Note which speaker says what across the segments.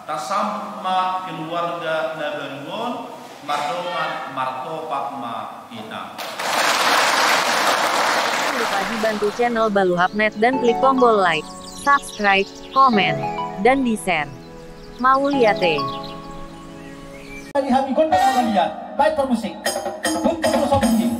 Speaker 1: Tasama keluarga Nabaruon Martoman Martopakma Ina.
Speaker 2: Jangan lupa dibantu channel Baluhapnet dan klik tombol like, subscribe, komen, dan di-share. Mauliate.
Speaker 3: Kami gondang melihat baik permusik untuk musik.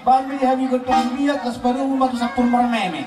Speaker 3: Bali hami gotong dia kas baru matu sapur marmeme.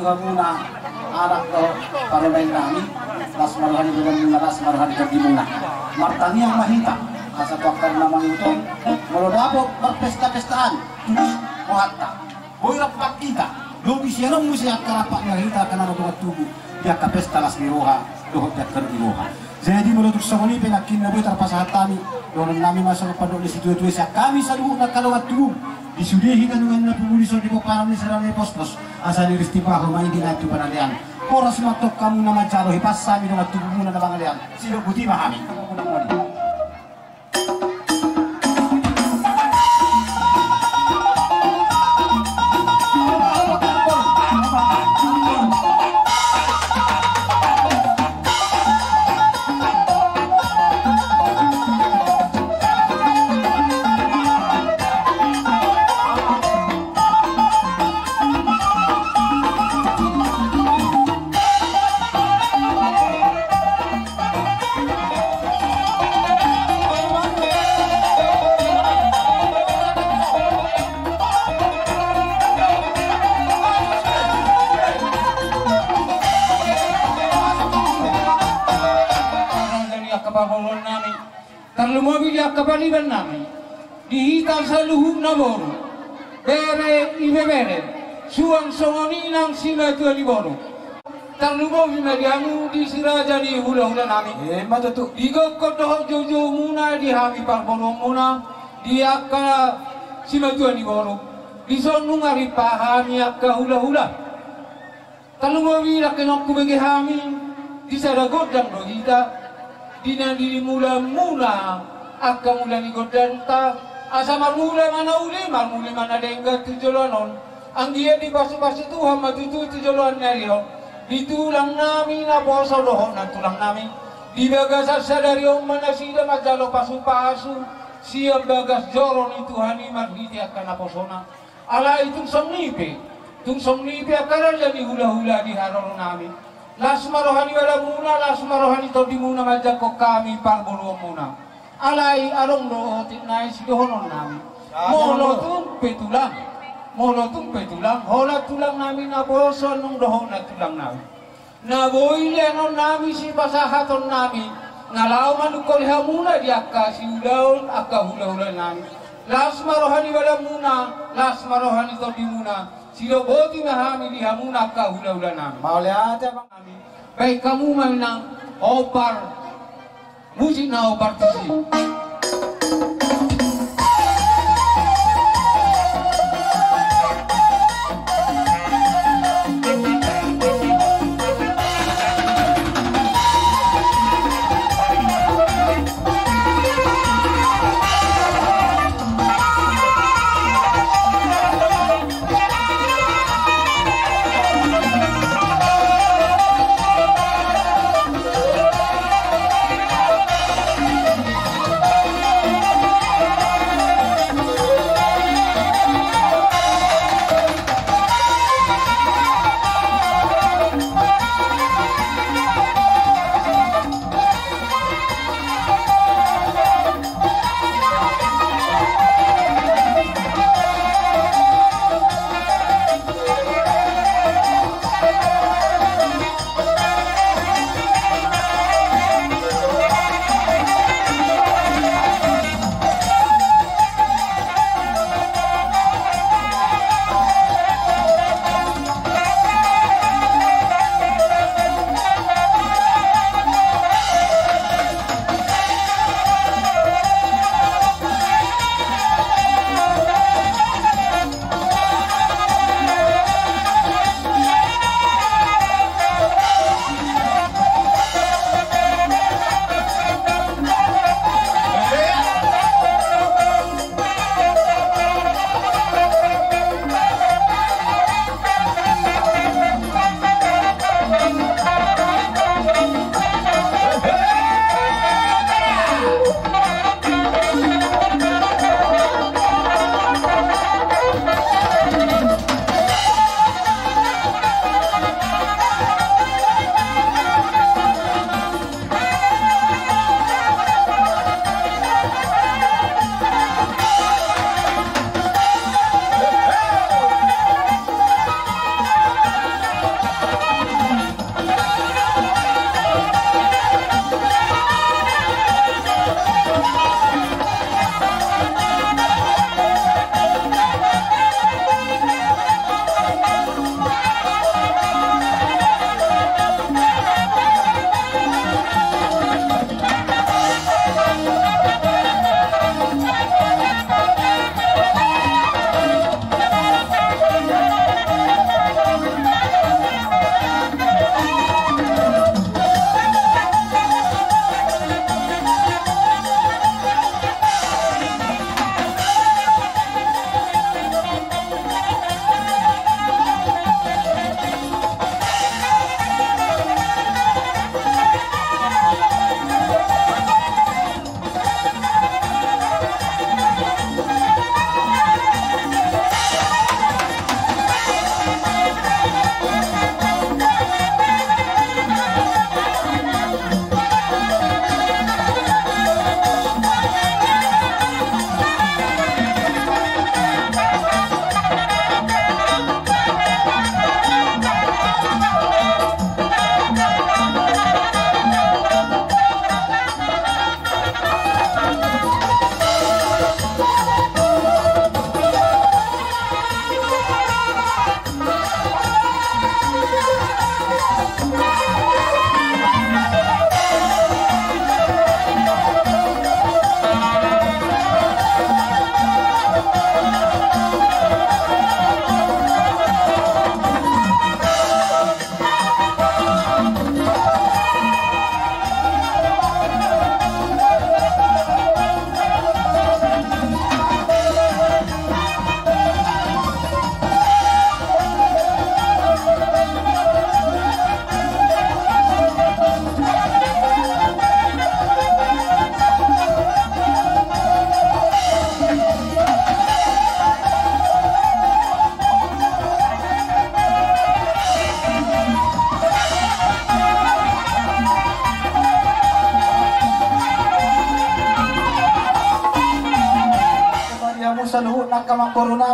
Speaker 3: Tuhan muna anak ko para main nami las marhani dengan muna las marhani kami muna martani yang mahita asa tuakar namang ito kalau dapat berpesta-pestaan tulis muhatta boy rapat kita lobi siarong musia karapak mahita karena buat tubuh dia kapesta las miroha dohot dia kerdiroha jadi menurut sahuni penakin nabi terpasatami orang nami masalah pada di situ itu kami saduh nak kalau tubuh disudihi kanungan na pumuliso di param ni sarang pos-pos asa ni ristipaho main dinatu panalian oras matok kamu nama caro hipasami dengan tubuhmu na bangalian silo buti mahami
Speaker 4: kapahulon nami terlumobil ya kapaliban nami dihital sa luhub na boro bere ibebere suang songoni nang sima tuan iboro terlumobil mediamu di siraja di hula-hula nami
Speaker 3: matutu
Speaker 4: digokot dohok jojo muna di hami parbolong muna di akka sima tuan iboro di sonung ari pahami akka hula-hula terlumobil akenok kubege hami di saragot dan dohita dina diri mula-mula akka mula ni godanta asa marmula mana uli marmula mana dengga tujolonon ang dia di pasu-pasu Tuhan matutu tujolon nariyo ditulang nami na poso doho na tulang nami di bagas sadari om manasida majalo pasu-pasu siap bagas joron itu hani marhiti akka na posona ala itong somnipe akka jadi hula-hula di haron nami las marohani wala muna las marohani to di muna majak ko kami parbolo muna alai arong do tinai sidohonon nami molotong petulang hola tulang nami na boson nung dohon na tulang nami na boile anon nami si pasahaton nami nalaw manukol hamuna di akka si ulaon akka hula-hula nami las marohani wala muna las marohani to di muna silo boti mahami di hamuna ka hula-hula nami
Speaker 3: mauliate bang
Speaker 4: kami baik kamu menang opar musik na opar tisi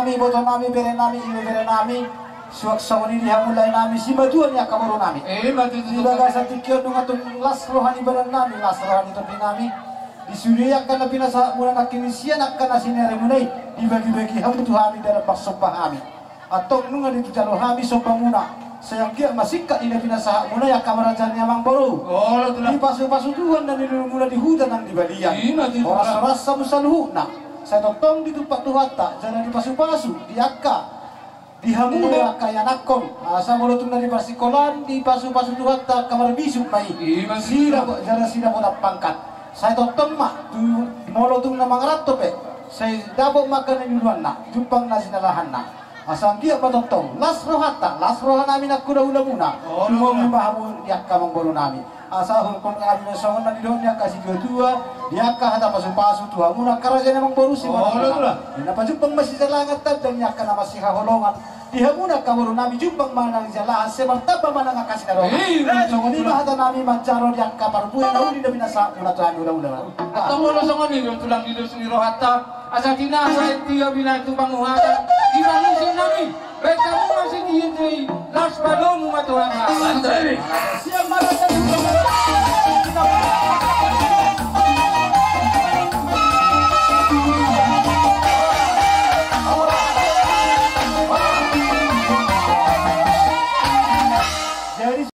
Speaker 3: nami, boto nami, bere nami, ibu bere nami. Suak sawani dia mulai nami si majuan ya kabaru nami. Di bagai satu kion nung atong las rohani badan nami, las rohani tapi nami. Di suria akan nabi nasa mula nakinisian akan nasinere munai dibagi-bagi hamu Tuhan dalam paksompah kami. Atau nung ada di jalur kami sompah muna. Sayang kia masih kak ini binasa muna ya kamarajan yang baru. Di pasu-pasu Tuhan dan di mula di hutan dan di balian. Orang rasa musaluh nak. Saya totong di tempat Tuhan tak jangan di pasu-pasu di akka. Di hamuna kaya nakon asa mulutung dari pasikolan di pasu-pasu Tuhan tak kamar bisuk mai. Sira kok jangan sira kok pangkat. Saya totong mak tu mulutung na mangarato pe. Saya dapat makan di duluan nak. Jumpang nasi nalahan nak. Asam dia patotong las rohata las rohan nami nak kuda ula muna semua membahamu dia kamang baru nami asa hukum kami mesongan na didonya kasih dua dia ka hata pasu-pasu tua muna karaja namang baru si mana na pajumpang masih jalangan tad dan dia kana masih haholongan dia muna kabaru nami jumpang manang jalan semartaba manang kasih na rohan so ni hata nami mancaro dia ka parpuy na uli na binasa muna tuhan ula
Speaker 4: atau mulu songon ni tulang di sini rohata asa tina asa tiga bina itu panguhatan di manusia nami baik kamu masih diintui las palomu matuang siap marah